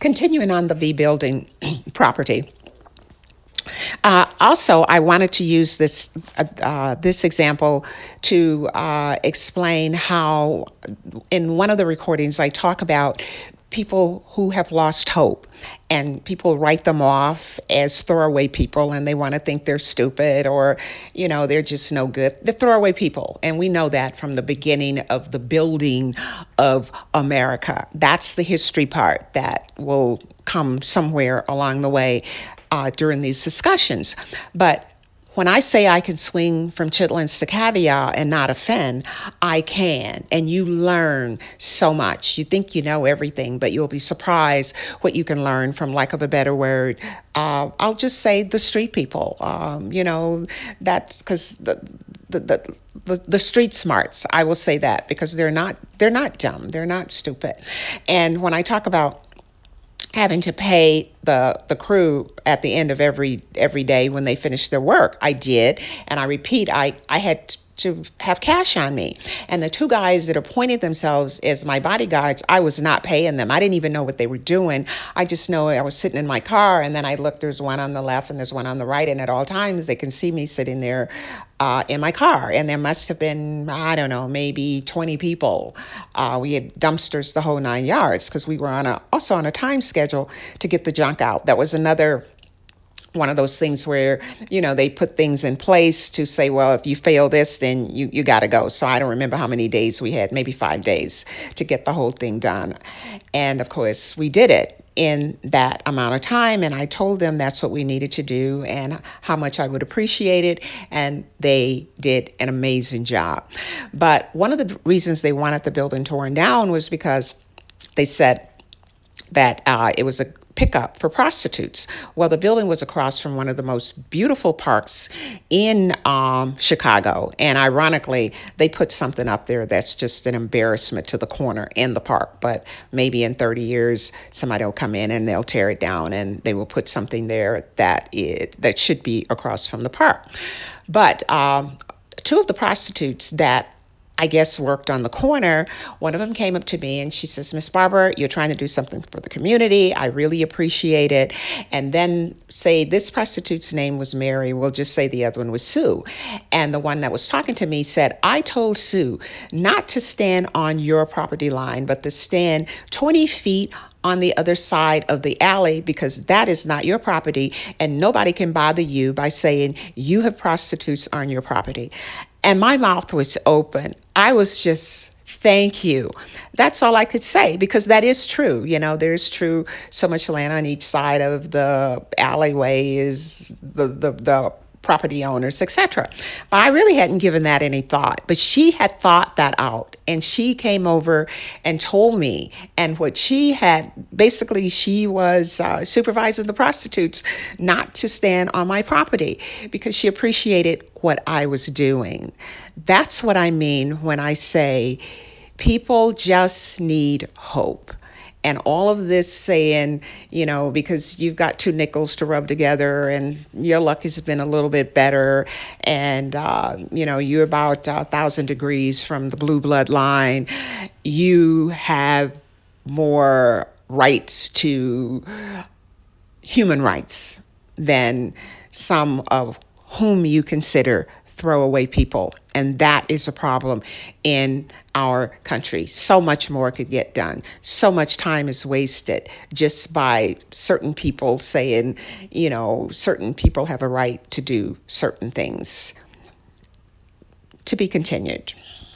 Continuing on the V building property. Also, I wanted to use this example to explain how, in one of the recordings, I talk about people who have lost hope, and people write them off as throwaway people, and they want to think they're stupid, or they're just no good. They're throwaway people, and we know that from the beginning of the building of America. That's the history part that will come somewhere along the way during these discussions. But when I say I can swing from chitlins to caviar and not offend, I can. And you learn so much. You think you know everything, but you'll be surprised what you can learn from, lack of a better word. I'll just say the street people. That's because the street smarts. I will say that because they're not dumb. They're not stupid. And when I talk about having to pay the crew at the end of every day when they finish their work, I did. And I repeat, I had to have cash on me. And the two guys that appointed themselves as my bodyguards, I was not paying them. I didn't even know what they were doing. I just know I was sitting in my car, and then I looked, there's one on the left and there's one on the right. And at all times they can see me sitting there in my car. And there must have been, I don't know, maybe 20 people. We had dumpsters the whole 9 yards because we were also on a time schedule to get the junk out. That was another one of those things where, they put things in place to say, well, if you fail this, then you got to go. So I don't remember how many days we had, maybe 5 days to get the whole thing done. And of course, we did it in that amount of time. And I told them that's what we needed to do and how much I would appreciate it. And they did an amazing job. But one of the reasons they wanted the building torn down was because they said that it was a pickup for prostitutes. Well, the building was across from one of the most beautiful parks in Chicago. And ironically, they put something up there that's just an embarrassment to the corner in the park. But maybe in 30 years, somebody will come in and they'll tear it down and they will put something there that should be across from the park. But two of the prostitutes that I guess worked on the corner, one of them came up to me and she says, Miss Barber, you're trying to do something for the community. I really appreciate it. And then say this prostitute's name was Mary. We'll just say the other one was Sue. And the one that was talking to me said, I told Sue not to stand on your property line, but to stand 20 feet on the other side of the alley because that is not your property and nobody can bother you by saying you have prostitutes on your property. And my mouth was open. I was just, thank you. That's all I could say because that is true. There's true so much land on each side of the alleyway is the property owners, etc. But I really hadn't given that any thought. But she had thought that out and she came over and told me. And what she had, basically she was supervising the prostitutes not to stand on my property because she appreciated what I was doing. That's what I mean when I say people just need hope. And all of this saying, because you've got two nickels to rub together and your luck has been a little bit better and, you're about 1,000 degrees from the blue blood line, you have more rights to human rights than some of whom you consider throwaway people. And that is a problem in our country. So much more could get done. So much time is wasted just by certain people saying, certain people have a right to do certain things. To be continued.